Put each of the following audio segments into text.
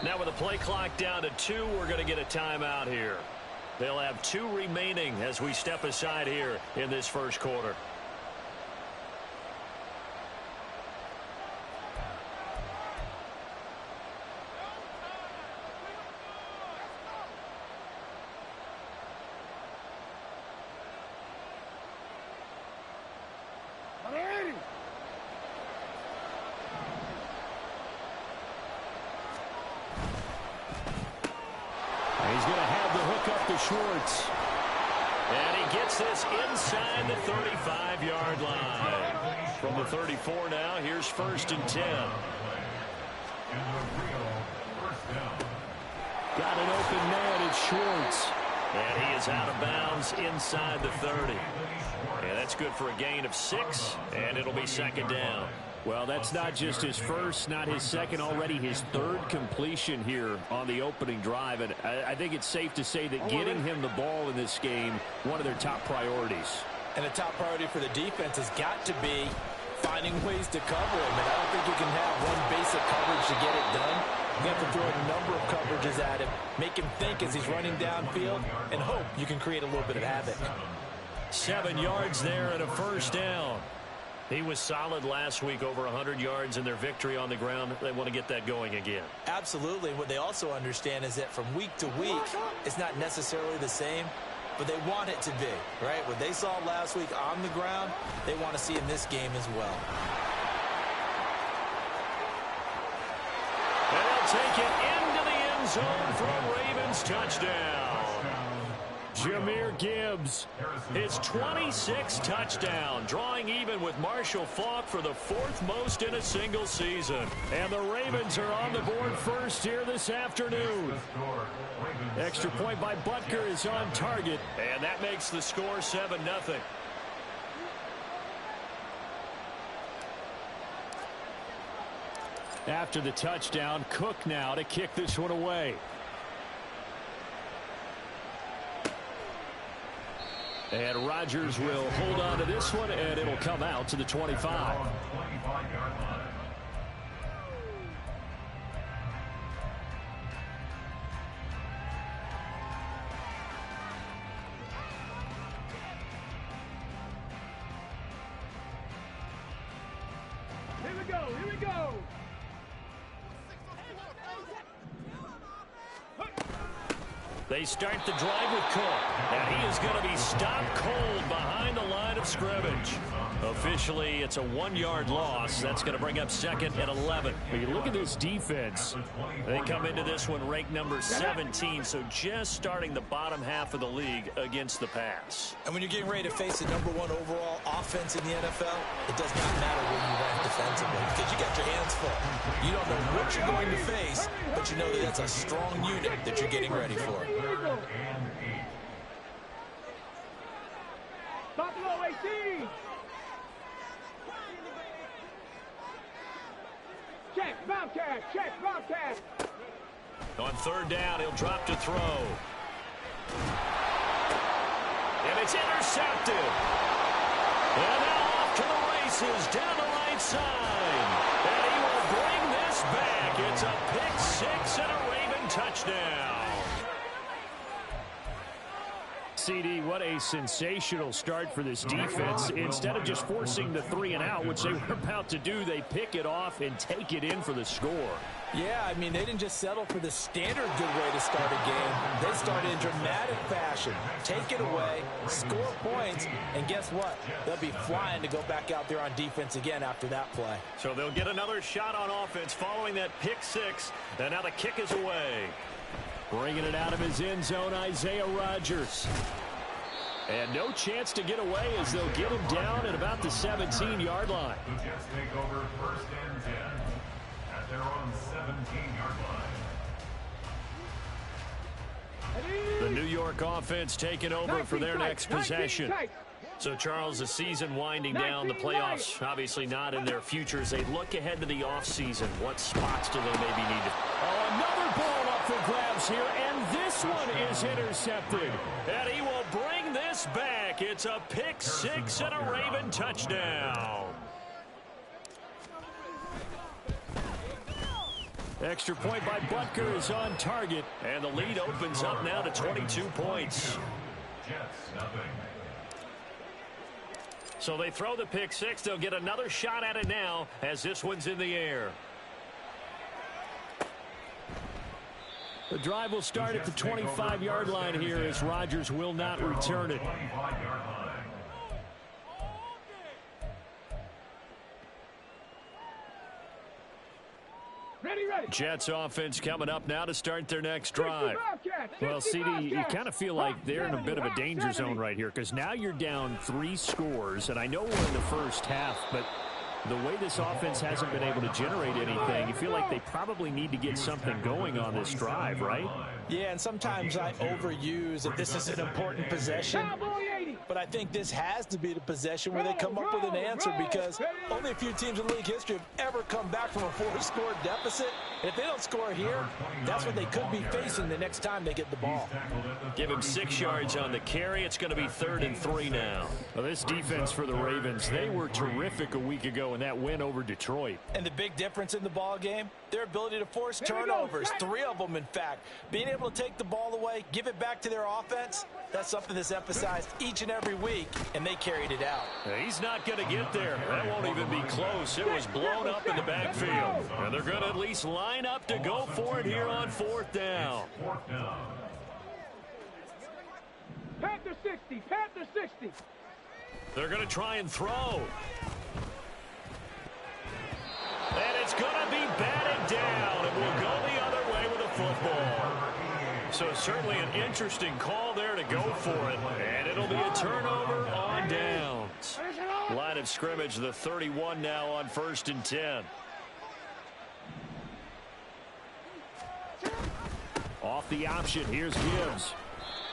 Now with the play clock down to 2, we're going to get a timeout here. They'll have 2 remaining as we step aside here in this first quarter. He's going to have the hook up to Schwartz. And he gets this inside the 35-yard line. From the 34 now, here's 1st and 10. Got an open man, it's Schwartz. And he is out of bounds inside the 30. And that's good for a gain of 6, and it'll be 2nd down. Well, that's not just his first, not his second, already his 3rd completion here on the opening drive. And I think it's safe to say that getting him the ball in this game, one of their top priorities. And the top priority for the defense has got to be finding ways to cover him. And I don't think you can have one basic coverage to get it done. You have to throw a number of coverages at him, make him think as he's running downfield, and hope you can create a little bit of havoc. 7 yards there and a 1st down. He was solid last week, over 100 yards in their victory on the ground. They want to get that going again. Absolutely. What they also understand is that from week to week, it's not necessarily the same, but they want it to be, right? What they saw last week on the ground, they want to see in this game as well. And they'll take it into the end zone for a Ravens touchdown. Jahmyr Gibbs, his 26th touchdown, drawing even with Marshall Faulk for the 4th most in a single season. And the Ravens are on the board first here this afternoon. Extra point by Butker is on target, and that makes the score 7-0. After the touchdown, Cook now to kick this one away. And Rodgers will hold on to this one, and it'll come out to the 25. Here we go, here we go. They start the drive with Cook, and he is going to be stopped cold behind the line of scrimmage. Officially, it's a 1-yard loss. That's going to bring up 2nd and 11. But you look at this defense. They come into this one ranked number 17, so just starting the bottom half of the league against the pass. And when you're getting ready to face the #1 overall offense in the NFL, it does not matter where you rank defensively because you got your hands full. You don't know what you're going to face, but you know that that's a strong unit that you're getting ready for. Buffalo 18. Check, Bobcat, check, Bobcat. On 3rd down, he'll drop to throw. And it's intercepted. And now off to the races down the right side. And he will bring this back. It's a pick 6 and a Raven touchdown. CD, what a sensational start for this defense. Instead of just forcing the 3 and out, which they were about to do, they pick it off and take it in for the score. Yeah, I mean, they didn't just settle for the standard good way to start a game. They started in dramatic fashion. Take it away, score points, and guess what? They'll be flying to go back out there on defense again after that play. So they'll get another shot on offense following that pick 6, and now the kick is away. Bringing it out of his end zone, Isaiah Rodgers. And no chance to get away as they'll get him down at about the 17-yard line. The Jets take over 1st and 10 at their own 17-yard line. The New York offense taking over for their next possession. So, Charles, the season winding down, the playoffs obviously not in their future. As they look ahead to the offseason, what spots do they maybe need to... Oh, another ball up for grabs here, and this one is intercepted. And he will bring this back. It's a pick 6 and a Raven touchdown. Extra point by Butker is on target, and the lead opens up now to 22 points. Jets, nothing. So they throw the pick six. They'll get another shot at it now as this one's in the air. The drive will start at the 25-yard line here as Rodgers will not return it. 25-yard line. Ready. Jets offense coming up now to start their next drive. Well, CD, you kind of feel like they're in a bit of a danger zone right here because now you're down 3 scores, and I know we're in the first half, but the way this offense hasn't been able to generate anything, you feel like they probably need to get something going on this drive, right? Yeah, and sometimes I overuse that this is an important possession, but I think this has to be the possession where they come up with an answer because only a few teams in league history have ever come back from a 4-score deficit. And if they don't score here, that's what they could be facing the next time they get the ball. Give him 6 yards on the carry. It's going to be 3rd and 3 now. Well, this defense for the Ravens, they were terrific a week ago in that win over Detroit. And the big difference in the ball game, their ability to force turnovers, 3 of them in fact. Being able to take the ball away, give it back to their offense, that's something that's emphasized each and every week, and they carried it out. He's not going to get there. That won't even be close. It was blown up in the backfield. And they're going to at least line up to go for it here on 4th down. Panther 60. They're going to try and throw. And it's going to be batted down. It will go the other way with a football. So certainly an interesting call there to go for it. And it'll be a turnover on downs. Line of scrimmage, the 31 now on 1st and 10. Off the option, here's Gibbs.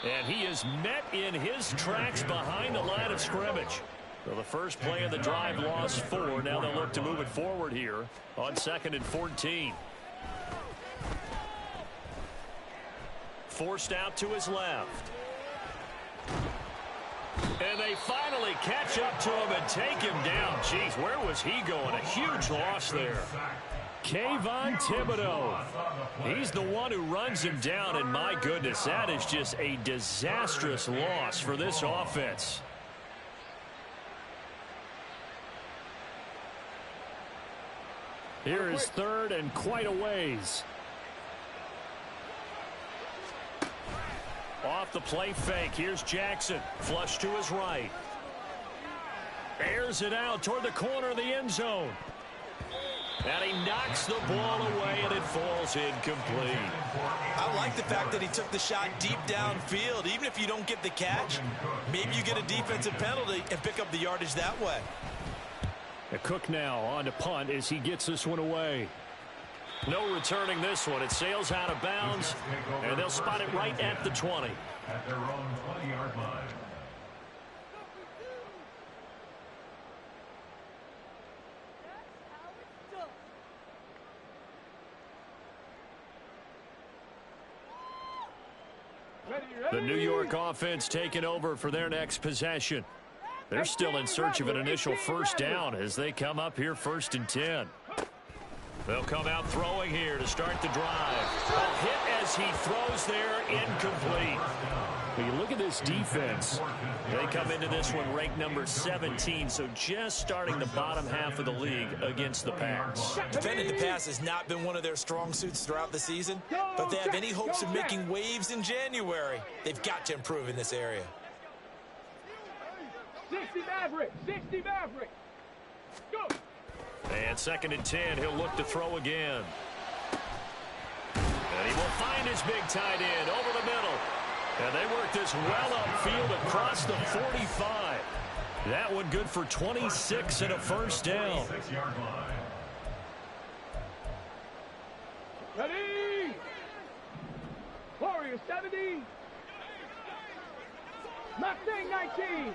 And he is met in his tracks behind the line of scrimmage. So the first play of the drive lost 4. Now they'll look to move it forward here on 2nd and 14. Forced out to his left. And they finally catch up to him and take him down. Jeez, where was he going? A huge loss there. Kayvon Thibodeaux. He's the one who runs him down, and my goodness, that is just a disastrous loss for this offense. Here is 3rd and quite a ways. Off the play fake. Here's Jackson. Flush to his right. Airs it out toward the corner of the end zone. And he knocks the ball away, and it falls incomplete. I like the fact that he took the shot deep downfield. Even if you don't get the catch, maybe you get a defensive penalty and pick up the yardage that way. Cook now on to punt as he gets this one away. No returning this one. It sails out of bounds, and they'll spot it right at the 20. At their own 20-yard line. The New York offense taking over for their next possession. They're still in search of an initial first down as they come up here 1st and 10. They'll come out throwing here to start the drive. A hit as he throws there, incomplete. When you look at this defense, they come into this one ranked number 17, so just starting the bottom half of the league against the pass. Defending the pass has not been one of their strong suits throughout the season, but they have any hopes of making waves in January, they've got to improve in this area. 60 Maverick. Go. And 2nd and 10, he'll look to throw again. And he will find his big tight end over the middle. And they work this well upfield across the 45. That one good for 26 and a first down. 6-yard line. Ready. Warriors 70. Mustang 19.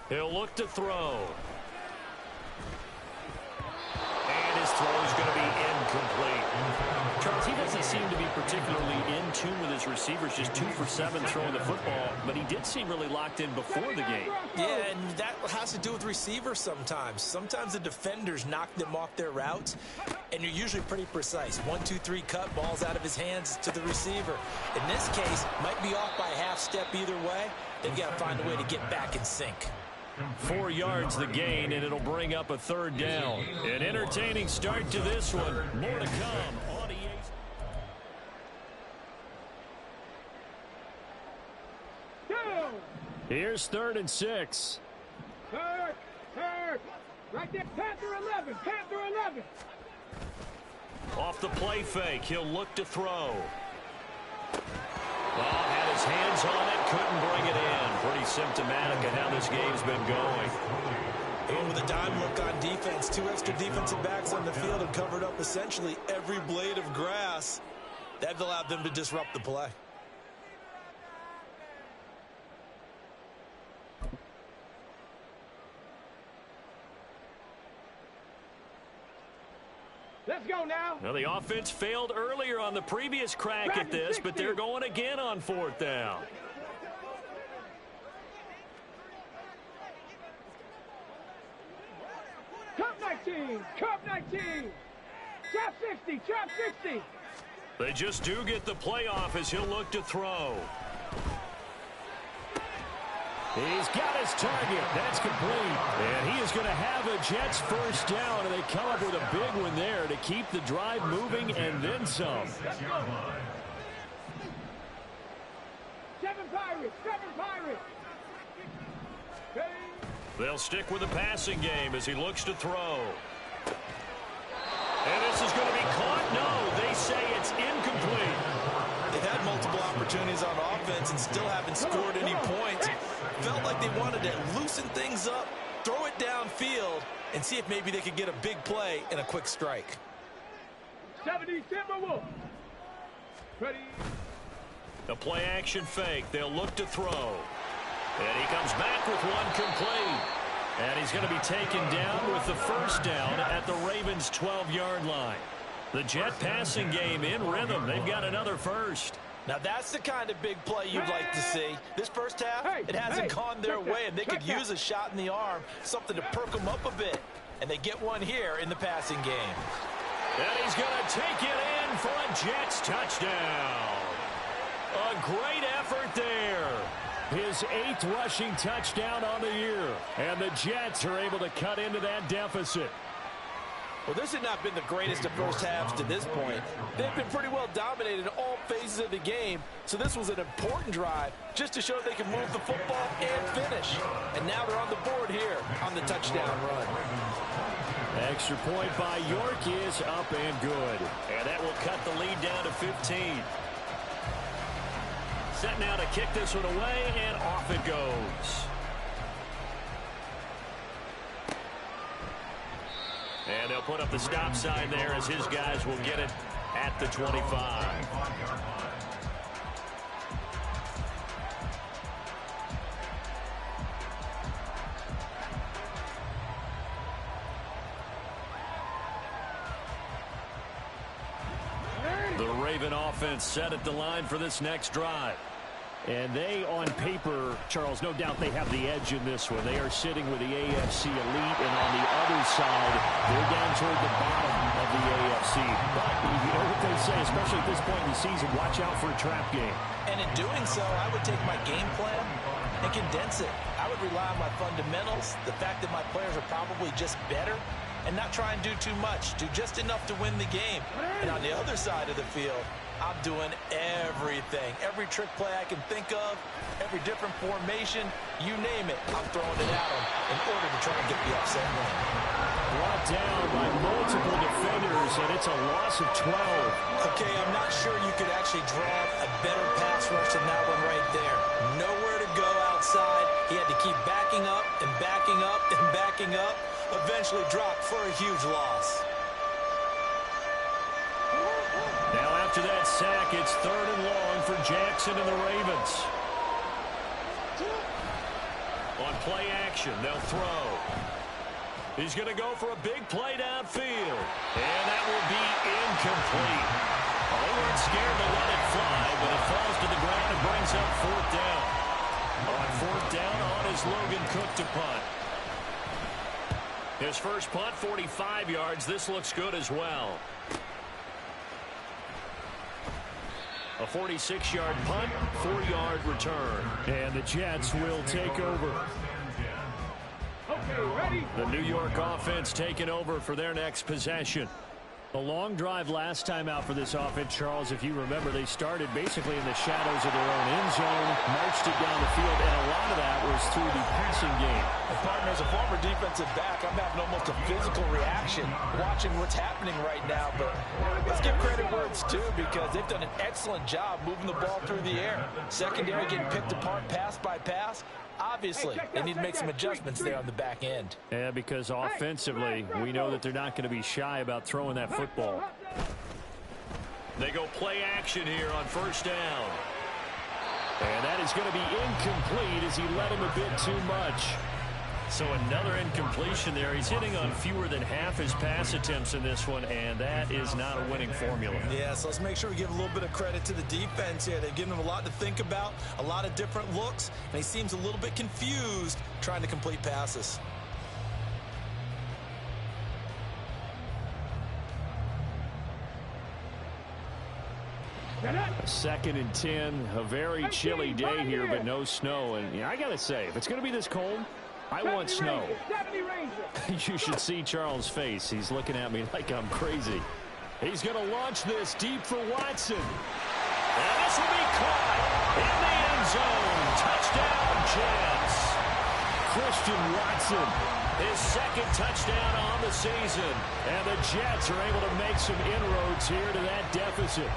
He'll look to throw. And his throw is going to be incomplete. Charles, he doesn't seem to be seem particularly in tune with his receivers, just 2 for 7 throwing the football, but he did seem really locked in before the game. Yeah, and that has to do with receivers sometimes. Sometimes the defenders knock them off their routes, and you're usually pretty precise. 1, 2, 3 cut, balls out of his hands to the receiver. In this case, might be off by a half step either way. They've got to find a way to get back in sync. 4 yards the gain, and it'll bring up a 3rd down. An entertaining start to this one. More to come on EA. Here's 3rd and 6. Third. Right there, Panther 11, Panther 11. Off the play fake, he'll look to throw. Had his hands on it, couldn't bring it in. Pretty symptomatic of how this game's been going. And with a dime look on defense, 2 extra defensive backs on the field have covered up essentially every blade of grass. That allowed them to disrupt the play. Let's go now. Well, the offense failed earlier on the previous crack at this, but they're going again on 4th down. Cup 19, Cup 19. Trap 60, Trap 60. They just do get the playoff as he'll look to throw. He's got his target. That's complete. And he is going to have a Jets 1st down, and they come up with a big one there to keep the drive moving and then some. 7 Pirates, 7 Pirates. Hey. They'll stick with the passing game as he looks to throw. And this is going to be caught. No, they say it's incomplete. They've had multiple opportunities on offense and still haven't scored any points. Felt like they wanted to loosen things up, throw it downfield, and see if maybe they could get a big play and a quick strike. 70 Timberwolves. Ready. The play action fake. They'll look to throw. And he comes back with one complete. And he's going to be taken down with the 1st down at the Ravens' 12-yard line. The Jet passing game in rhythm. They've got another 1st. Now that's the kind of big play you'd like to see. This first half, it hasn't gone their way, and they could use a shot in the arm, something to perk them up a bit. And they get one here in the passing game. And he's going to take it in for a Jets touchdown. A great effort there. His 8th rushing touchdown on the year. And the Jets are able to cut into that deficit. Well, this had not been the greatest of first halves to this point. They've been pretty well dominated in all phases of the game, so this was an important drive just to show they can move the football and finish. And now they're on the board here on the touchdown run. Extra point by York is up and good. And that will cut the lead down to 15. Set now to kick this one away, and off it goes. And they'll put up the stop sign there as his guys will get it at the 25. The Raven offense set at the line for this next drive. And they, on paper, Charles, no doubt they have the edge in this one. They are sitting with the AFC elite, and on the other side, they're down toward the bottom of the AFC. But you know what they say, especially at this point in the season, watch out for a trap game. And in doing so, I would take my game plan and condense it. I would rely on my fundamentals, the fact that my players are probably just better, and not try and do too much, do just enough to win the game. And on the other side of the field, I'm doing everything. Every trick play I can think of, every different formation, you name it, I'm throwing it at them in order to try and get the upset win. Brought down by multiple defenders, and it's a loss of 12. Okay, I'm not sure you could actually draw a better pass rush than that one right there. Nowhere to go outside. He had to keep backing up and backing up and backing up. Eventually dropped for a huge loss. Now after that sack, it's 3rd and long for Jackson and the Ravens. On play action, they'll throw. He's going to go for a big play downfield. And that will be incomplete. They weren't scared to let it fly, but it falls to the ground and brings up fourth down. On fourth down, on is Logan Cook to punt. His first punt, 45 yards. This looks good as well. A 46-yard punt, 4-yard return. And the Jets will take over. Okay, ready? The New York offense taking over for their next possession. A long drive last time out for this offense, Charles. If you remember, they started basically in the shadows of their own end zone, marched it down the field, and a lot of that was through the passing game. And partner, as a former defensive back, I'm having almost a physical reaction watching what's happening right now. But let's give credit where it's due, because they've done an excellent job moving the ball through the air. Secondary getting picked apart pass by pass. Obviously, they need to make some adjustments there on the back end. Yeah, because offensively, we know that they're not going to be shy about throwing that football. They go play action here on first down. And that is going to be incomplete as he led him a bit too much. So another incompletion there. He's hitting on fewer than half his pass attempts in this one, and that is not a winning formula. Yeah, so let's make sure we give a little bit of credit to the defense here. They've given him a lot to think about, a lot of different looks, and he seems a little bit confused trying to complete passes. Second and 10, a very chilly day here, but no snow. And I got to say, if it's going to be this cold, I want snow. You should see Charles' face. He's looking at me like I'm crazy. He's going to launch this deep for Watson. And this will be caught in the end zone. Touchdown, Jets. Christian Watson, his second touchdown on the season. And the Jets are able to make some inroads here to that deficit.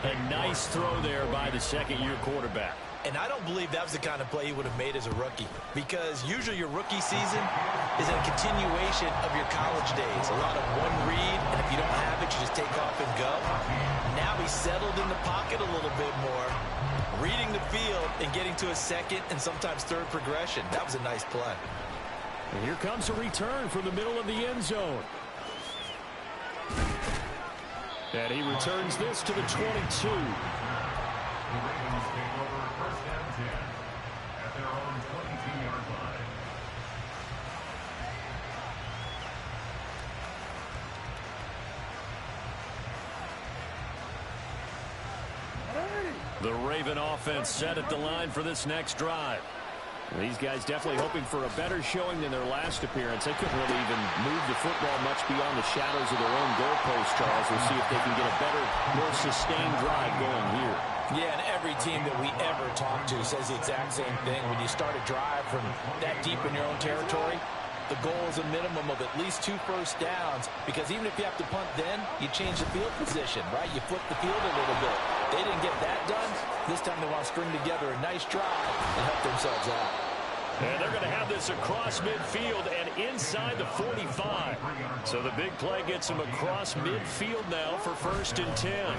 A nice throw there by the second-year quarterback. And I don't believe that was the kind of play he would have made as a rookie, because usually your rookie season is a continuation of your college days. A lot of one read, and if you don't have it, you just take off and go. Now he's settled in the pocket a little bit more, reading the field and getting to a second and sometimes third progression. That was a nice play. And here comes a return from the middle of the end zone. And he returns this to the 22. The Ravens take over first and 10 at their own 22-yard line. The Raven offense set at the line for this next drive. These guys definitely hoping for a better showing than their last appearance. They couldn't really even move the football much beyond the shadows of their own goalpost, Charles. We'll see if they can get a better, more sustained drive going here. Yeah, and every team that we ever talk to says the exact same thing. When you start a drive from that deep in your own territory, the goal is a minimum of at least 2 first downs, because even if you have to punt then, you change the field position, right? You flip the field a little bit. They didn't get that done. This time they want to string together a nice drive and help themselves out. And they're going to have this across midfield and inside the 45. So the big play gets them across midfield now for first and 10.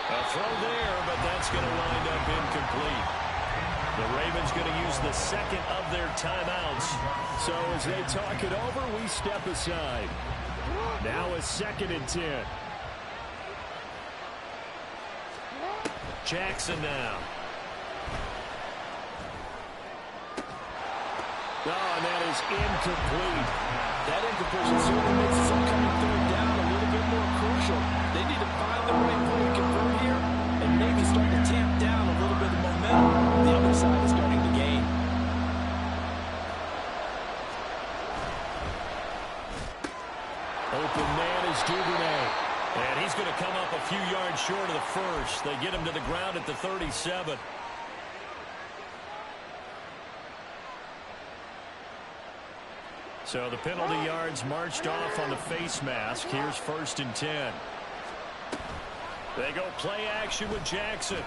A throw there, but that's going to wind up incomplete. The Ravens going to use the second of their timeouts. So as they talk it over, we step aside. Now a second and 10. Jackson now. Oh, and that is incomplete. That incompletion certainly makes this upcoming third down a little bit more crucial. They need to find the right play to convert here and maybe start to tamp down a little bit of momentum. The other side is starting to gain. Open man is Duvernay. And he's going to come up a few yards short of the first. They get him to the ground at the 37. So the penalty yards marched off on the face mask. Here's first and 10. They go play action with Jackson.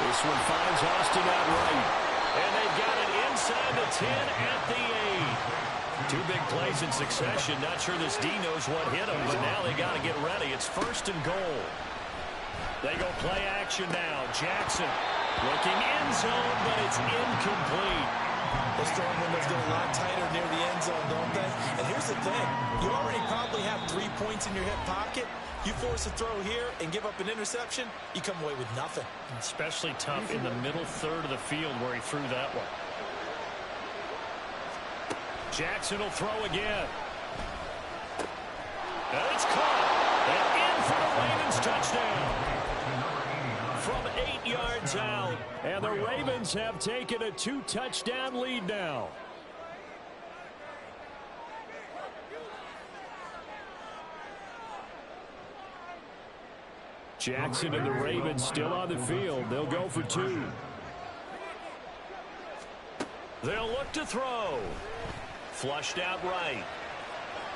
This one finds Austin out right. And they've got it inside the 10 at the 8. 2 big plays in succession. Not sure this D knows what hit him, but now they got to get ready. It's first and goal. They go play action now. Jackson Looking end zone, but it's incomplete. Those throwing windows get a lot tighter near the end zone, don't they? And here's the thing. You already probably have 3 points in your hip pocket. You force a throw here and give up an interception, you come away with nothing. Especially tough in the middle third of the field where he threw that one. Jackson will throw again. And it's caught. And in for the Ravens touchdown. From 8 yards out. And the Ravens have taken a 2-touchdown lead now. Jackson and the Ravens still on the field. They'll go for 2. They'll look to throw. Flushed out right.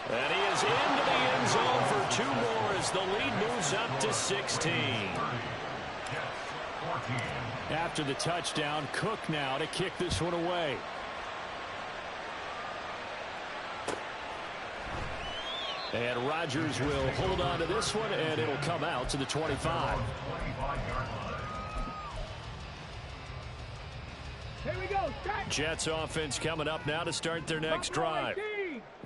And he is into the end zone for 2 more as the lead moves up to 16. After the touchdown, Cook now to kick this one away. And Rodgers will hold on to this one, and it'll come out to the 25. Here we go. Jets offense coming up now to start their next drive.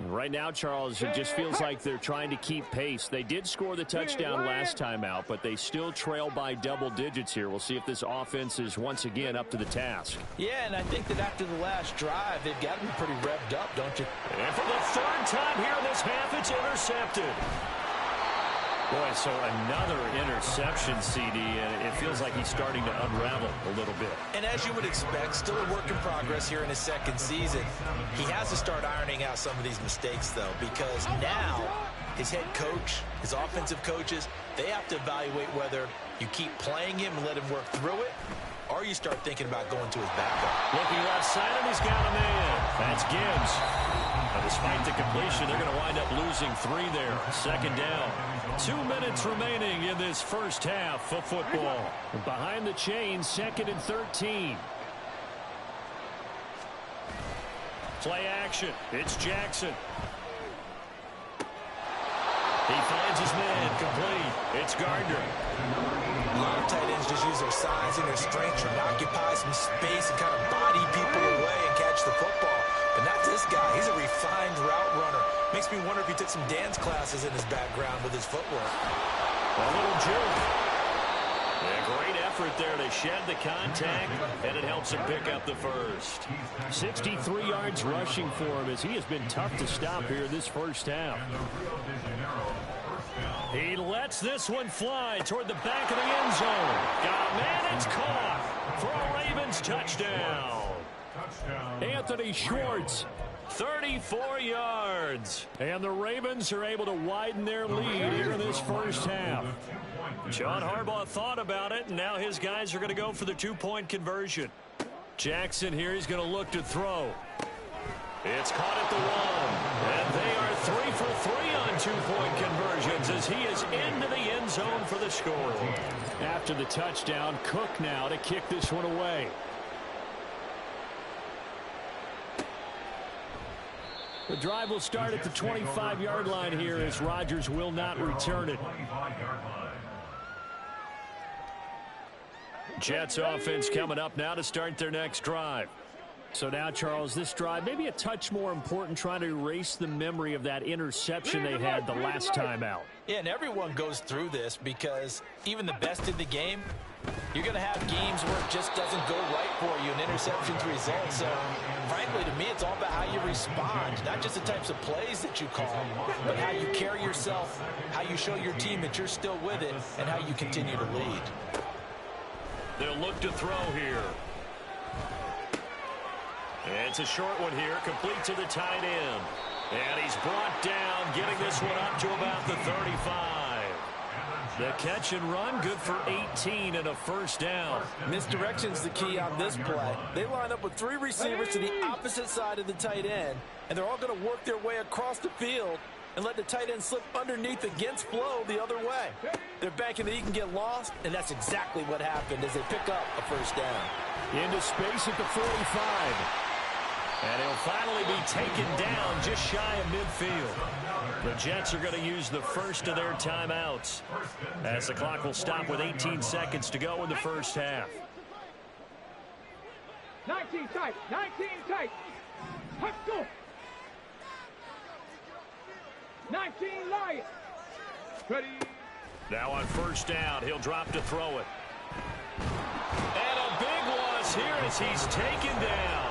Right now, Charles, it just feels like they're trying to keep pace. They did score the touchdown last time out, but they still trail by double digits here. We'll see if this offense is once again up to the task. Yeah, and I think that after the last drive, they've got to be pretty revved up, don't you? And for the 3rd time here in this half, it's intercepted. Boy, so another interception, CD, and it feels like he's starting to unravel a little bit. And as you would expect, still a work in progress here in his 2nd season. He has to start ironing out some of these mistakes, though, because now his head coach, his offensive coaches, they have to evaluate whether you keep playing him and let him work through it, or you start thinking about going to his backup. Looking left side, and he's got him in. That's Gibbs. Now, despite the completion, they're going to wind up losing 3 there. 2nd down. 2 minutes remaining in this first half of football. Behind the chains, 2nd and 13. Play action. It's Jackson. He finds his man complete. It's Gardner. A lot of tight ends just use their size and their strength to occupy some space and kind of body people away and catch the football. But not this guy. He's a refined route runner. Makes me wonder if he took some dance classes in his background with his footwork. A little juke. A great effort there to shed the contact, and it helps him pick up the first. 63 yards rushing for him as he has been tough to stop here this first half. He lets this one fly toward the back of the end zone. Got a man, it's caught for a Ravens touchdown. Anthony Schwartz, 34 yards. And the Ravens are able to widen their lead here in this first half. John Harbaugh thought about it, and now his guys are going to go for the 2-point conversion. Jackson here, he's going to look to throw. It's caught at the 1. And they are 3 for 3 on 2-point conversions as he is into the end zone for the score. After the touchdown, Cook now to kick this one away. The drive will start at the 25-yard line here as Rodgers will not return it. Jets offense coming up now to start their next drive. So now, Charles, this drive maybe a touch more important, trying to erase the memory of that interception they had the last time out. Yeah, and everyone goes through this because even the best in the game, you're going to have games where it just doesn't go right for you, and interceptions result. So, frankly, to me, it's all about how you respond, not just the types of plays that you call, but how you carry yourself, how you show your team that you're still with it, and how you continue to lead. They'll look to throw here. It's a short one here, complete to the tight end. And he's brought down, getting this one up to about the 35. The catch and run, good for 18 and a first down. Misdirection's the key on this play. They line up with 3 receivers to the opposite side of the tight end, and they're all going to work their way across the field and let the tight end slip underneath against flow the other way. They're banking that he can get lost, and that's exactly what happened as they pick up a first down. Into space at the 45. And he'll finally be taken down just shy of midfield. The Jets are going to use the first of their timeouts as the clock will stop with 18 seconds to go in the first half. 19 tight. 19 tight. Let's go. 19 Lions. Ready. Now on first down, he'll drop to throw it. And a big loss here as he's taken down.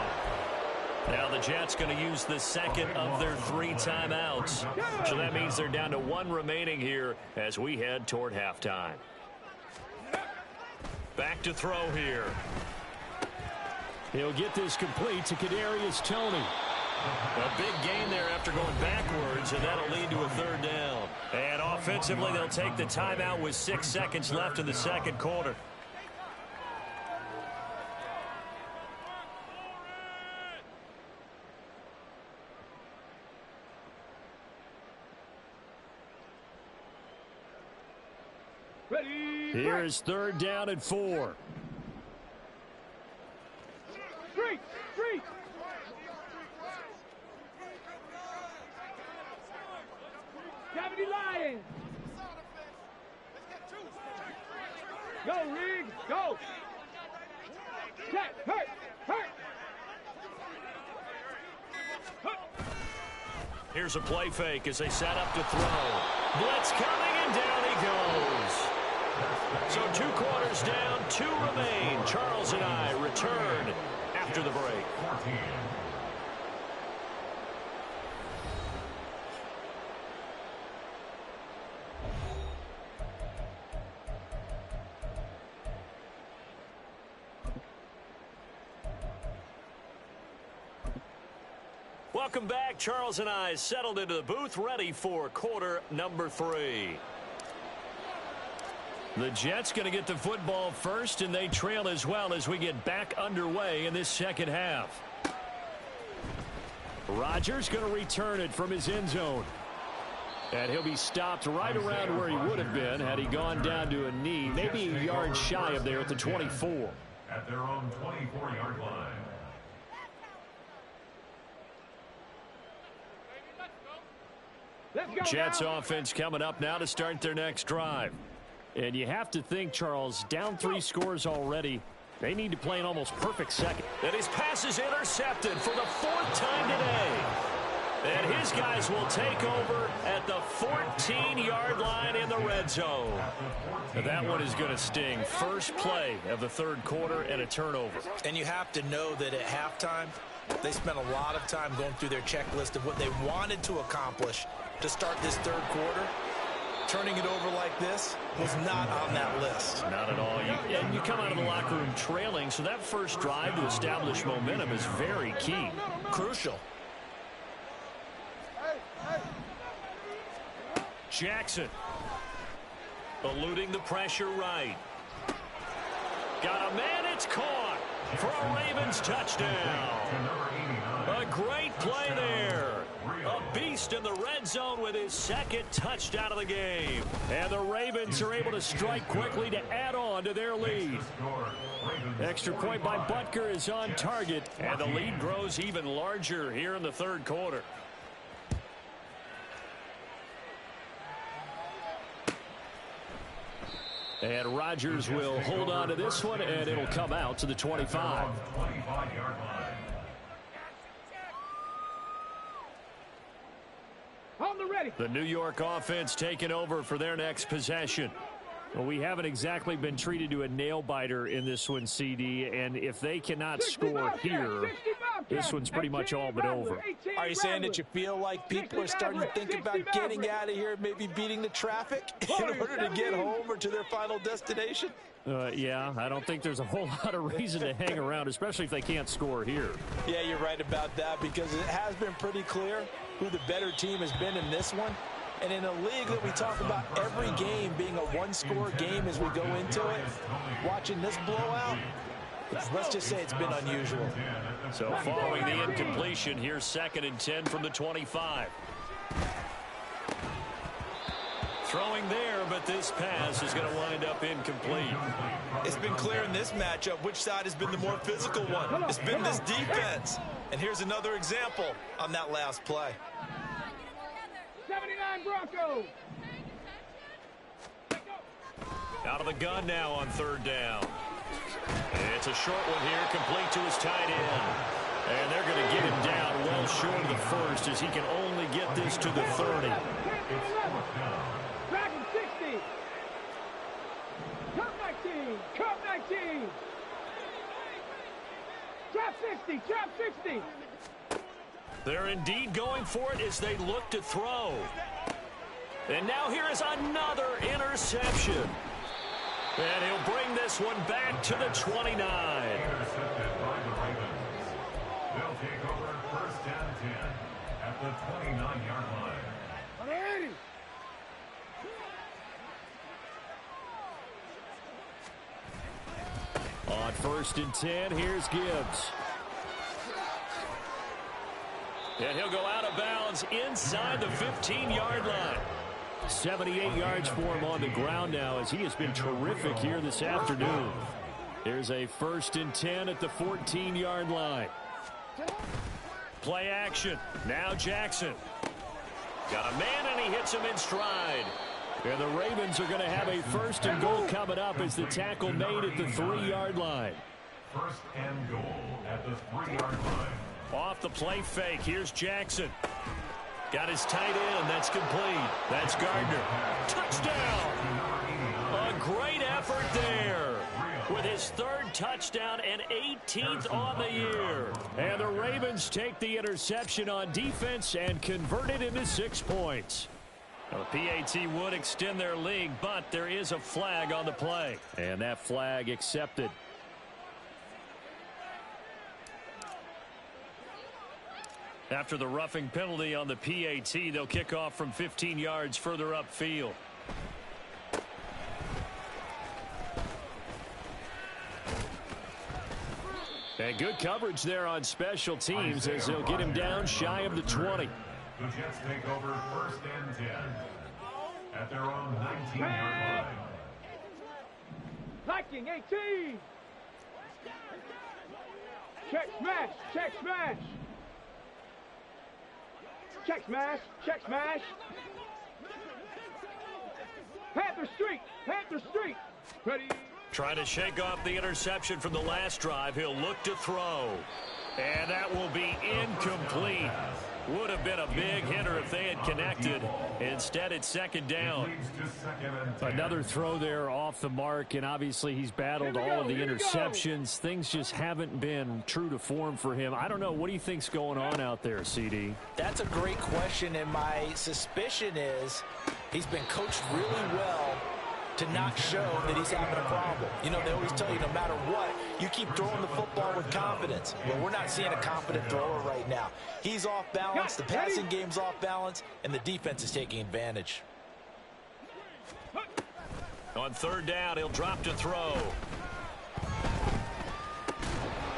Now the Jets going to use the second of their 3 timeouts. So that means they're down to 1 remaining here as we head toward halftime. Back to throw here. He'll get this complete to Kadarius Toney. A big gain there after going backwards, and that'll lead to a 3rd down. And offensively, they'll take the timeout with 6 seconds left in the second quarter. Ready. Here's 3rd down and 4. Street. Street. Gravity Lions. Go, Riggs. Go. Set. Hurt. Hurt. Here's a play fake as they set up to throw. Blitz coming, and down he goes. So 2 quarters down, 2 remain. Charles and I return after the break. Welcome back. Charles and I settled into the booth, ready for quarter number 3. The Jets going to get the football first, and they trail as well as we get back underway in this second half. Rodgers going to return it from his end zone. And he'll be stopped right around where he would have been had he gone down to a knee, maybe a yard shy of there at the 24. At their own 24-yard line. Let's go. Jets now. offense coming up now to start their next drive. And you have to think, Charles, down 3 scores already. They need to play an almost perfect second. And his pass is intercepted for the 4th time today. And his guys will take over at the 14-yard line in the red zone. And that one is going to sting. First play of the 3rd quarter and a turnover. And you have to know that at halftime, they spent a lot of time going through their checklist of what they wanted to accomplish to start this 3rd quarter. Turning it over like this was not on that list. Not at all. And you come out of the locker room trailing, so that first drive to establish momentum is very key. Crucial. Jackson eluding the pressure right. Got a man, it's caught for a Ravens touchdown. A great play there. A beast in the red zone with his 2nd touchdown of the game. And the Ravens are able to strike quickly to add on to their lead. Extra point by Butker is on target, and the lead grows even larger here in the 3rd quarter. And Rodgers will hold on to this one, and it'll come out to the 25. On the ready. The New York offense taking over for their next possession. Well, we haven't exactly been treated to a nail-biter in this one, CD, and if they cannot score here, this one's pretty much all but over. Are you saying that you feel like people are starting to think about getting out of here, maybe beating the traffic in order to get home or to their final destination? Yeah, I don't think there's a whole lot of reason to hang around, especially if they can't score here. Yeah, you're right about that, because it has been pretty clear who the better team has been in this one. And in a league that we talk about every game being a one-score game as we go into it, watching this blowout, let's just say it's been unusual. So following the incompletion, here's 2nd and 10 from the 25. Throwing there, but this pass is going to wind up incomplete. It's been clear in this matchup which side has been the more physical one. It's been this defense. And here's another example on that last play. 79 Broncos. Out of the gun now on 3rd down. It's a short one here, complete to his tight end. And they're going to get him down well short of the first as he can only get this to the 30. Dragon 60. Cup 19. Cup 19. Trap 60. Trap 60. They're indeed going for it as they look to throw. And now here is another interception. And he'll bring this one back to the 29. Intercepted by the Ravens. They'll take over first and 10 at the 29-yard line. 180. On first and 10, here's Gibbs. And he'll go out of bounds inside the 15-yard line. 78 yards for him on the ground now as he has been terrific here this afternoon. There's a first and 10 at the 14-yard line. Play action. Now Jackson. Got a man and he hits him in stride. And the Ravens are going to have a first and goal coming up as the tackle made at the 3-yard line. First and goal at the 3-yard line. Off the play fake. Here's Jackson. Got his tight end. That's complete. That's Gardner. Touchdown. A great effort there with his third touchdown and 18th on the year. And the Ravens take the interception on defense and convert it into 6 points. Now, the PAT would extend their lead, but there is a flag on the play. And that flag accepted. After the roughing penalty on the PAT, they'll kick off from 15 yards further upfield. And good coverage there on special teams as they'll get him down shy of the 20. The Jets take over first and 10 at their own 19-yard line. Viking 18. Check smash. Check smash. Check smash. Check smash. Panther Street. Panther Street. Ready. Trying to shake off the interception from the last drive. He'll look to throw. And that will be incomplete. Would have been a big hitter if they had connected. Instead, it's second down. Another throw there off the mark, and obviously he's battled all of the interceptions. Things just haven't been true to form for him. I don't know. What do you think's going on out there, CD? That's a great question, and my suspicion is he's been coached really well to not show that he's having a problem. You know, they always tell you no matter what, you keep throwing the football with confidence. Well, we're not seeing a confident thrower right now. He's off balance, the passing game's off balance, and the defense is taking advantage. On third down, he'll drop to throw.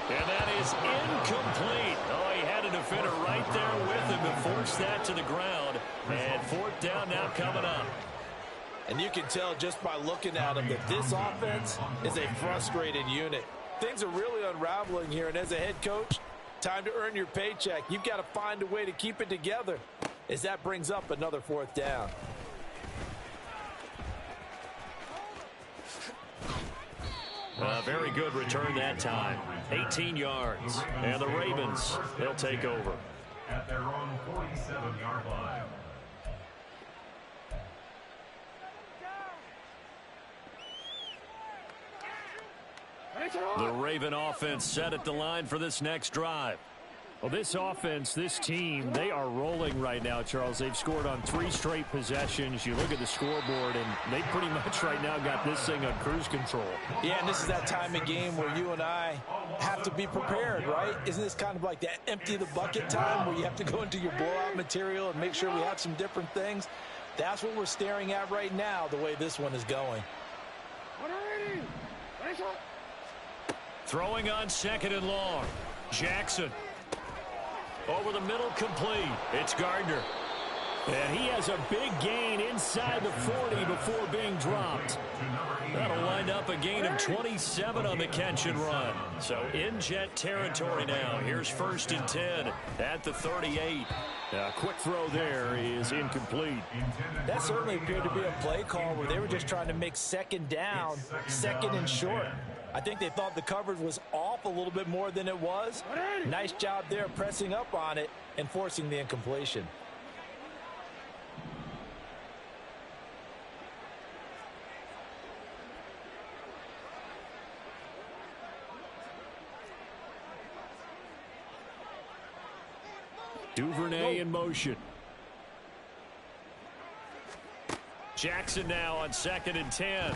And that is incomplete. Oh, he had a defender right there with him to force that to the ground. And fourth down now coming up. And you can tell just by looking at him that this offense is a frustrated unit. Things are really unraveling here, and as a head coach, time to earn your paycheck. You've got to find a way to keep it together as that brings up another fourth down. Very good return that time. 18 yards. And the Ravens, they'll take over. At their own 47-yard line. The Raven offense set at the line for this next drive. Well, this offense, this team, they are rolling right now, Charles. They've scored on 3 straight possessions. You look at the scoreboard, and they pretty much right now got this thing on cruise control. Yeah, and this is that time of game where you and I have to be prepared, right? Isn't this kind of like that empty the bucket time where you have to go into your blowout material and make sure we have some different things? That's what we're staring at right now, the way this one is going. 180. Throwing on second and long. Jackson. Over the middle, complete. It's Gardner. And he has a big gain inside the 40 before being dropped. That'll wind up a gain of 27 on the catch and run. So in Jet territory now. Here's first and 10 at the 38. A quick throw there is incomplete. That certainly appeared to be a play call where they were just trying to make second down, second and short. I think they thought the coverage was off a little bit more than it was. Nice job there pressing up on it and forcing the incompletion. Duvernay in motion. Jackson now on 2nd and 10.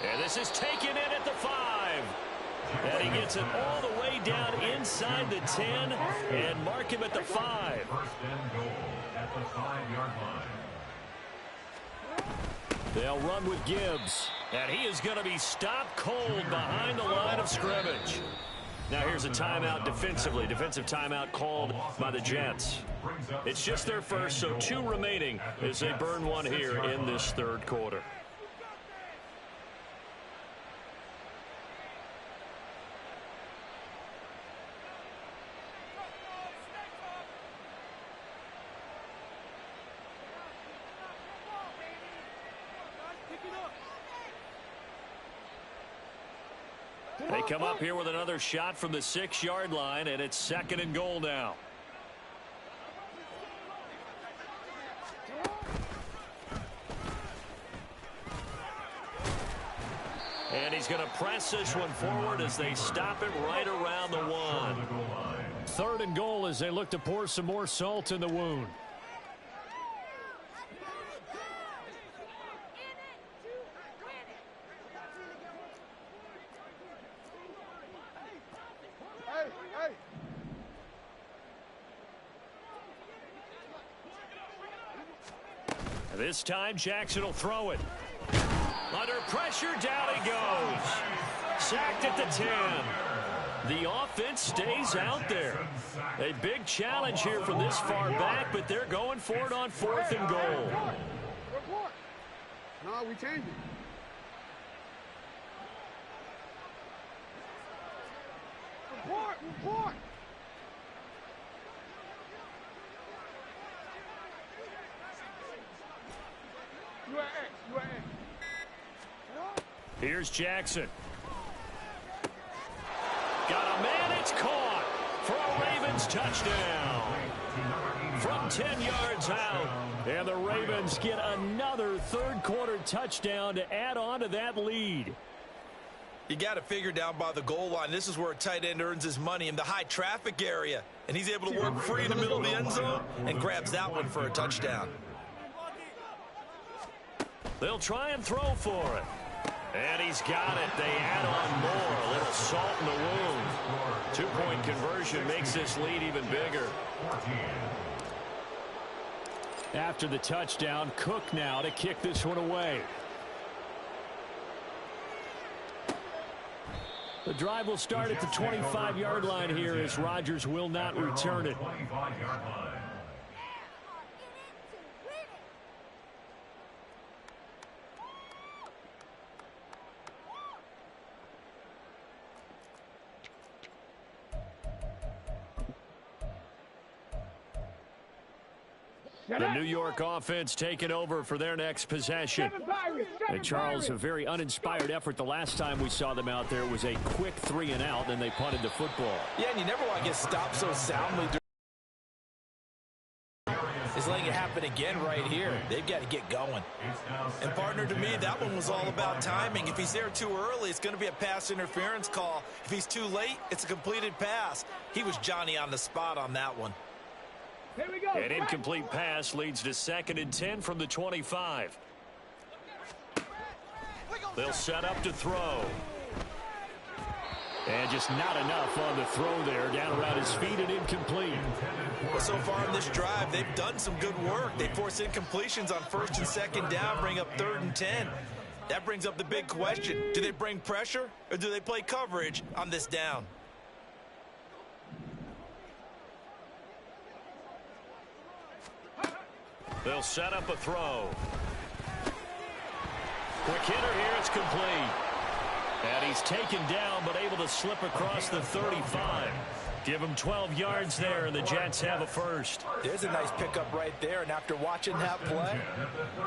And this is taken in at the 5. And he gets it all the way down inside the 10 and mark him at the 5. First and goal at the 5-yard line. They'll run with Gibbs. And he is going to be stopped cold behind the line of scrimmage. Now here's a timeout defensively. Defensive timeout called by the Jets. It's just their first, so 2 remaining as they burn one here in this 3rd quarter. They come up here with another shot from the 6-yard line, and it's 2nd and goal now. And he's going to press this one forward as they stop it right around the 1. 3rd and goal as they look to pour some more salt in the wound. This time Jackson will throw it. Under pressure, down he goes. Sacked at the 10. The offense stays out there. A big challenge here from this far back, but they're going for it on 4th and goal. No, we changed it. Report! You are X. Here's Jackson. Got a man, it's caught for a Ravens touchdown. From 10 yards out. And the Ravens get another 3rd quarter touchdown to add on to that lead. You got to figure down by the goal line. This is where a tight end earns his money, in the high traffic area. And he's able to work free in the middle of the end zone and grabs that one for a touchdown. They'll try and throw for it. And he's got it. They add on more. A little salt in the wound. 2-point conversion makes this lead even bigger. After the touchdown, Cook now to kick this one away. The drive will start at the 25-yard line here as Rodgers will not return it. The New York offense taking over for their next possession. And Charles, a very uninspired effort the last time we saw them out there. It was a quick 3 and out, and they punted the football. Yeah, and you never want to get stopped so soundly. Is letting it happen again right here. They've got to get going. And partner, to me, that one was all about timing. If he's there too early, it's going to be a pass interference call. If he's too late, it's a completed pass. He was Johnny on the spot on that one. Here we go. An incomplete pass leads to 2nd and 10 from the 25. They'll set up to throw. And just not enough on the throw there. Down around his feet and incomplete. Well, so far in this drive, they've done some good work. They force incompletions on 1st and 2nd down, bring up 3rd and 10. That brings up the big question. Do they bring pressure or do they play coverage on this down? They'll set up a throw. Quick hitter here, it's complete. And he's taken down but able to slip across the 35. Give him 12 yards there, and the Jets have a first. There's a nice pickup right there, and after watching that play,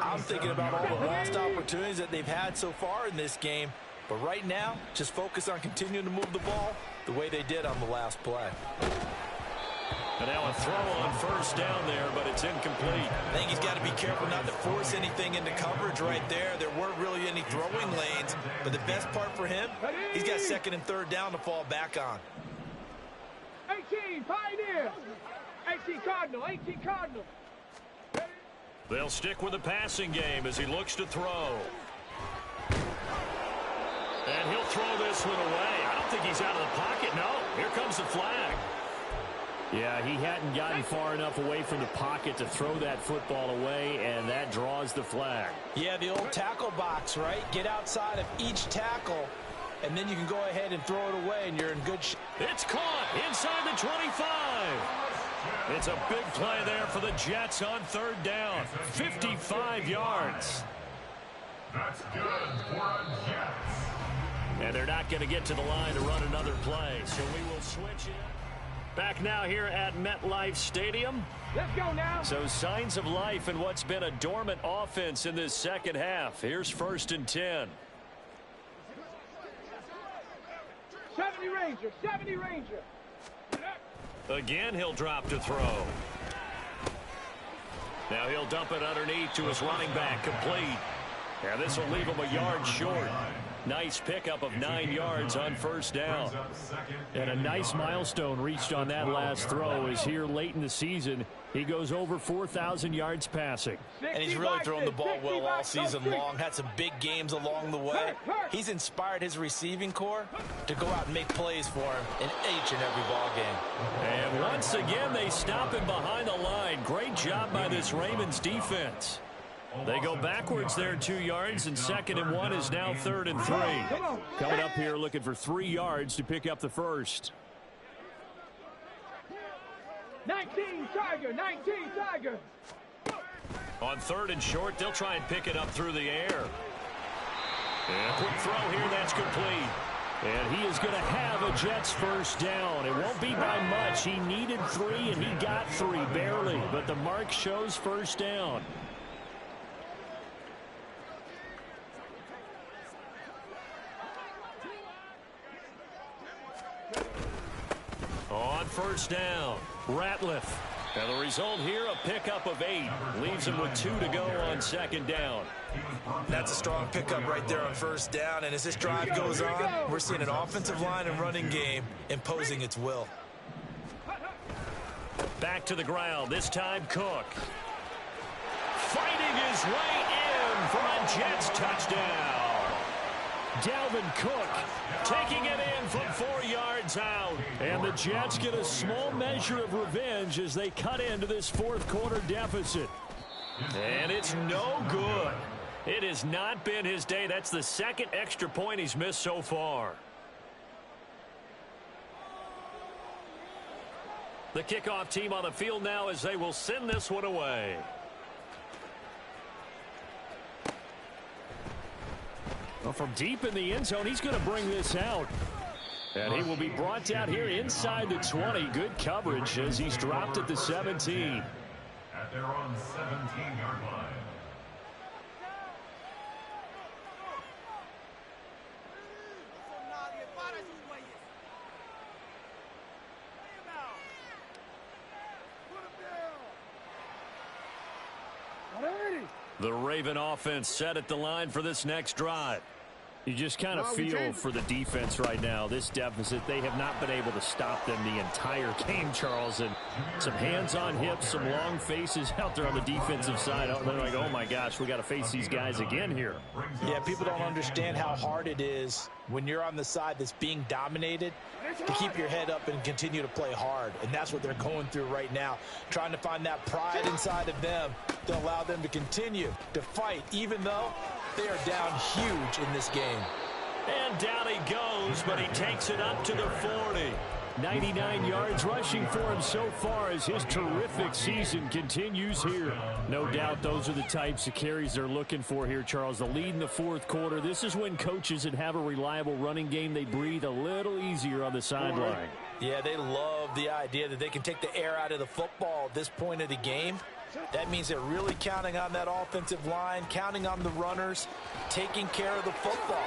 I'm thinking about all the lost opportunities that they've had so far in this game. But right now, just focus on continuing to move the ball the way they did on the last play. And now a throw on first down there, but it's incomplete. I think he's got to be careful not to force anything into coverage right there. There weren't really any throwing lanes, but the best part for him, he's got second and third down to fall back on. 18, Pioneer. 18, Cardinal. 18, Cardinal. They'll stick with the passing game as he looks to throw. And he'll throw this one away. I don't think he's out of the pocket. No, here comes the flag. Yeah, he hadn't gotten far enough away from the pocket to throw that football away, and that draws the flag. Yeah, the old tackle box, right? Get outside of each tackle, and then you can go ahead and throw it away, and you're in good shape. It's caught inside the 25. It's a big play there for the Jets on third down. 55 yards. That's good for a Jets. And they're not going to get to the line to run another play, so we will switch it. Back now here at MetLife Stadium. Let's go now. So signs of life in what's been a dormant offense in this second half. Here's 1st and 10. 70 Ranger. 70 Ranger. Again, he'll drop to throw. Now he'll dump it underneath to his running back, complete. Yeah, this will leave him a yard short. Nice pickup of 9 yards on first down. And a nice milestone reached on that last throw is here late in the season. He goes over 4,000 yards passing. And he's really thrown the ball well all season long. Had some big games along the way. He's inspired his receiving corps to go out and make plays for him in each and every ball game. And once again, they stop him behind the line. Great job by this Ravens defense. They go backwards there 2 yards, and 2nd and 1 is now 3rd and 3. Coming up here looking for 3 yards to pick up the first. 19 Tiger. 19 Tiger. On 3rd and short, they'll try and pick it up through the air. And quick throw here, that's complete. And he is going to have a Jets first down. It won't be by much. He needed 3, and he got 3, barely. But the mark shows first down. On first down, Ratliff. And the result here, a pickup of 8. Leaves him with 2 to go on 2nd down. That's a strong pickup right there on first down. And as this drive goes on, we're seeing an offensive line and running game imposing its will. Back to the ground, this time Cook. Fighting his way in for a Jets touchdown. Dalvin Cook taking it in from 4 yards out. And the Jets get a small measure of revenge as they cut into this 4th quarter deficit. And it's no good. It has not been his day. That's the 2nd extra point he's missed so far. The kickoff team on the field now as they will send this one away. Well, from deep in the end zone, he's going to bring this out. And he will be brought down here inside the 20. Good coverage as he's dropped at the 17. At their own 17-yard line. The Raven offense set at the line for this next drive. You just kind of feel for the defense right now. This deficit, they have not been able to stop them the entire game, Charles. And some hands on hips, some long faces out there on the defensive side. They're like, oh, my gosh, we got to face these guys again here. Yeah, people don't understand how hard it is when you're on the side that's being dominated to keep your head up and continue to play hard. And that's what they're going through right now, trying to find that pride inside of them to allow them to continue to fight, even though they are down huge in this game. And down he goes, but he takes it up to the 40. 99 yards rushing for him so far as his terrific season continues here. No doubt those are the types of carries they're looking for here, Charles. The lead in the 4th quarter. This is when coaches that have a reliable running game, they breathe a little easier on the sideline. Yeah, they love the idea that they can take the air out of the football at this point of the game. That means they're really counting on that offensive line, counting on the runners, taking care of the football.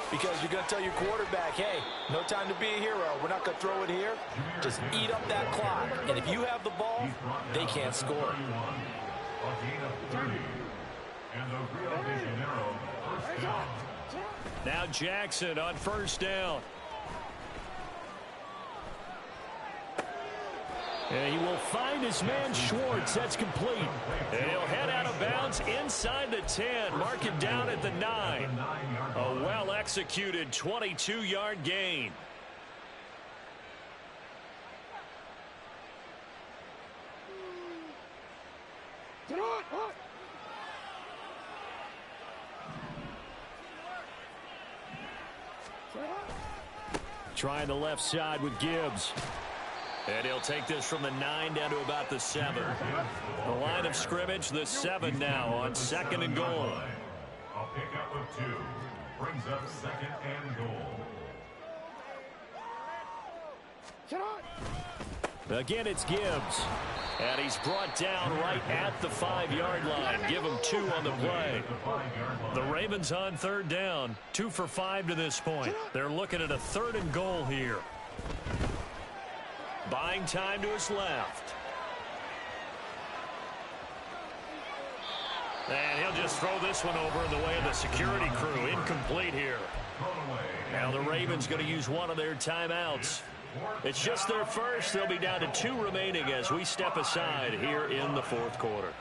Because you're going to tell your quarterback, hey, no time to be a hero. We're not going to throw it here. Just eat up that clock. And if you have the ball, they can't score. Now Jackson on first down. And he will find his man Schwartz. That's complete. And he'll head out of bounds inside the 10. Mark it down at the 9. A well-executed 22-yard gain. Trying the left side with Gibbs. And he'll take this from the 9 down to about the 7. The line of scrimmage, the 7 now on 2nd and goal. A pickup of 2 brings up 2nd and goal. Again, it's Gibbs. And he's brought down right at the 5-yard line. Give him 2 on the play. The Ravens on 3rd down. 2 for 5 to this point. They're looking at a 3rd and goal here. Buying time to his left. And he'll just throw this one over in the way of the security crew. Incomplete here. Now the Ravens going to use one of their timeouts. It's just their first. They'll be down to 2 remaining as we step aside here in the 4th quarter.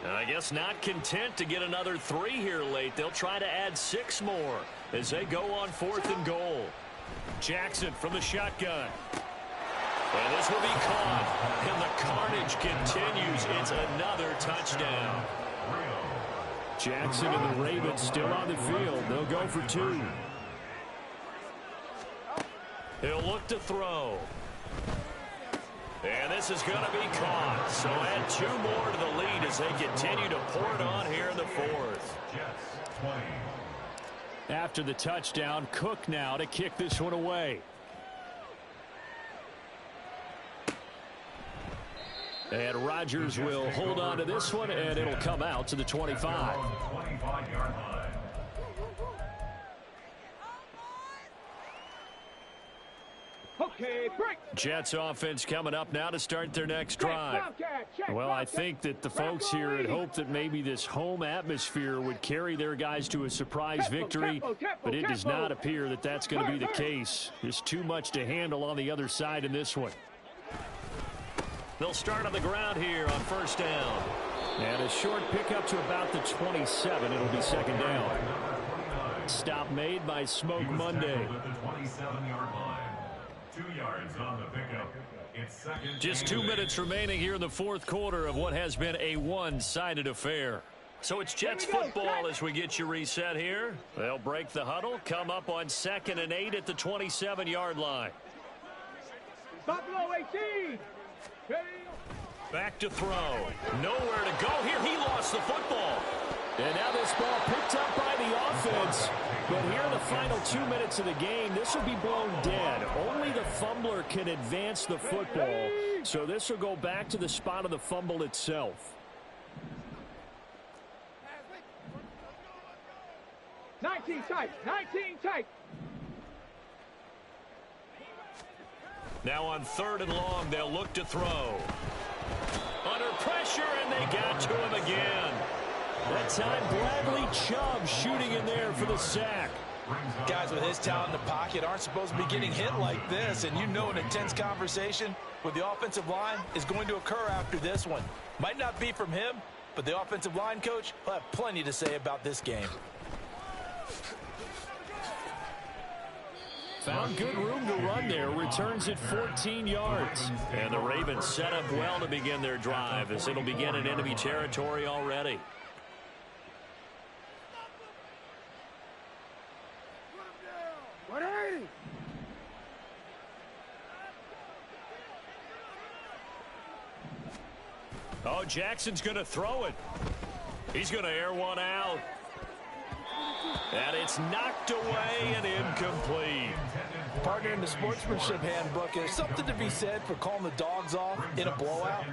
I guess not content to get another 3 here late. They'll try to add 6 more as they go on 4th and goal. Jackson from the shotgun. And this will be caught. And the carnage continues. It's another touchdown. Jackson and the Ravens still on the field. They'll go for 2. He'll look to throw. And this is going to be caught. So add 2 more to the lead as they continue to pour it on here in the 4th. After the touchdown, Cook now to kick this one away. And Rodgers will hold on to this one, and it'll come out to the 25. Okay, break. Jets offense coming up now to start their next drive. Well, I think that the folks here had hoped that maybe this home atmosphere would carry their guys to a surprise victory, but it does not appear that that's going to be the case. There's too much to handle on the other side in this one. They'll start on the ground here on first down. And a short pickup to about the 27. It'll be 2nd down. Stop made by Smoke Monday. 2 yards on the pickup. It's 2nd. Just 2 minutes remaining here in the 4th quarter of what has been a one-sided affair. So it's Jets football as we get you reset here. They'll break the huddle, come up on 2nd and 8 at the 27-yard line. Buffalo 18. Back to throw. Nowhere to go here. He lost the football. And now this ball picked up by the offense. But here in the final 2 minutes of the game, this will be blown dead. Only the fumbler can advance the football. So this will go back to the spot of the fumble itself. 19 tight. 19 tight. Now on 3rd and long, they'll look to throw. Under pressure, and they got to him again. That time, Bradley Chubb shooting in there for the sack. Guys with his talent in the pocket aren't supposed to be getting hit like this, and you know an intense conversation with the offensive line is going to occur after this one. Might not be from him, but the offensive line coach will have plenty to say about this game. Found good room to run there. Returns at 14 yards. And the Ravens set up well to begin their drive as it'll begin in enemy territory already. Oh, Jackson's going to throw it. He's going to air one out. And it's knocked away and incomplete. Partner, in the sportsmanship handbook, there's something to be said for calling the dogs off in a blowout.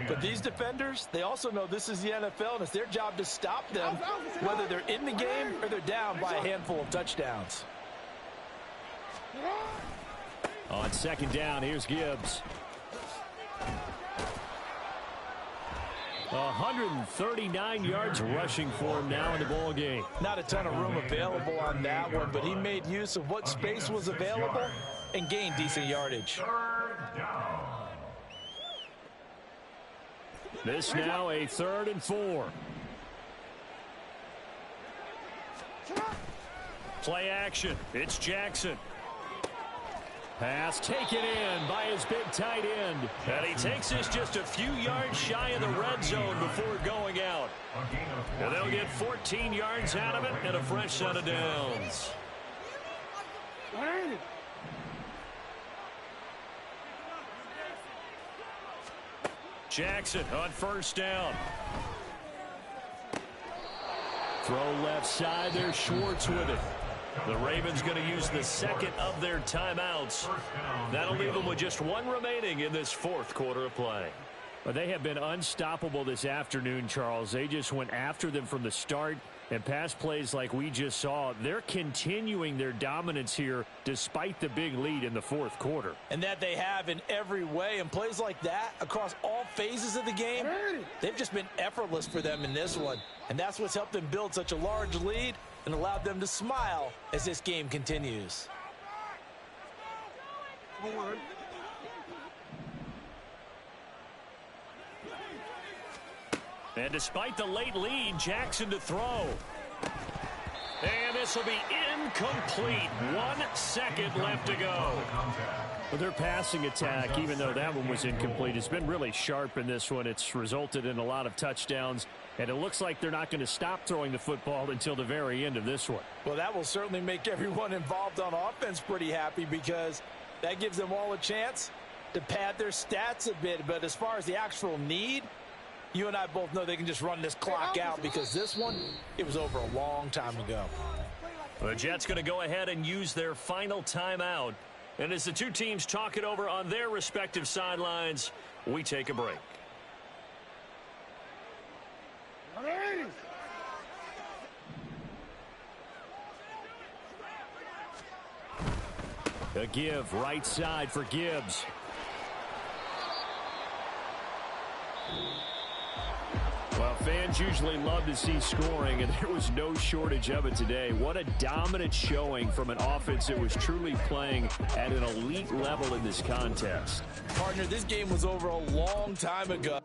But these defenders, they also know this is the NFL, and it's their job to stop them, whether they're in the game or they're down by a handful of touchdowns. On second down, here's Gibbs. 139 yards rushing for him now in the ball game. Not a ton of room available on that one, but he made use of what space was available and gained decent yardage. This now a 3rd and 4. Play action. It's Jackson. Pass taken in by his big tight end. And he takes this just a few yards shy of the red zone before going out. And they'll get 14 yards out of it and a fresh set of downs. Jackson on first down. Throw left side. There's Schwartz with it. The Ravens going to use the second of their timeouts. That'll leave them with just one remaining in this 4th quarter of play. But they have been unstoppable this afternoon, Charles. They just went after them from the start, and pass plays like we just saw, they're continuing their dominance here despite the big lead in the 4th quarter. And that they have in every way, and plays like that across all phases of the game, they've just been effortless for them in this one. And that's what's helped them build such a large lead and allowed them to smile as this game continues. And despite the late lead, Jackson to throw. And this will be incomplete. 1 second left to go. But their passing attack, even though that one was incomplete, has been really sharp in this one. It's resulted in a lot of touchdowns, and it looks like they're not going to stop throwing the football until the very end of this one. Well, that will certainly make everyone involved on offense pretty happy, because that gives them all a chance to pad their stats a bit. But as far as the actual need, you and I both know they can just run this clock out, because this one, it was over a long time ago. The Jets going to go ahead and use their final timeout. And as the two teams talk it over on their respective sidelines, we take a break. A give right side for Gibbs. Well, fans usually love to see scoring, and there was no shortage of it today. What a dominant showing from an offense that was truly playing at an elite level in this contest. Partner, this game was over a long time ago.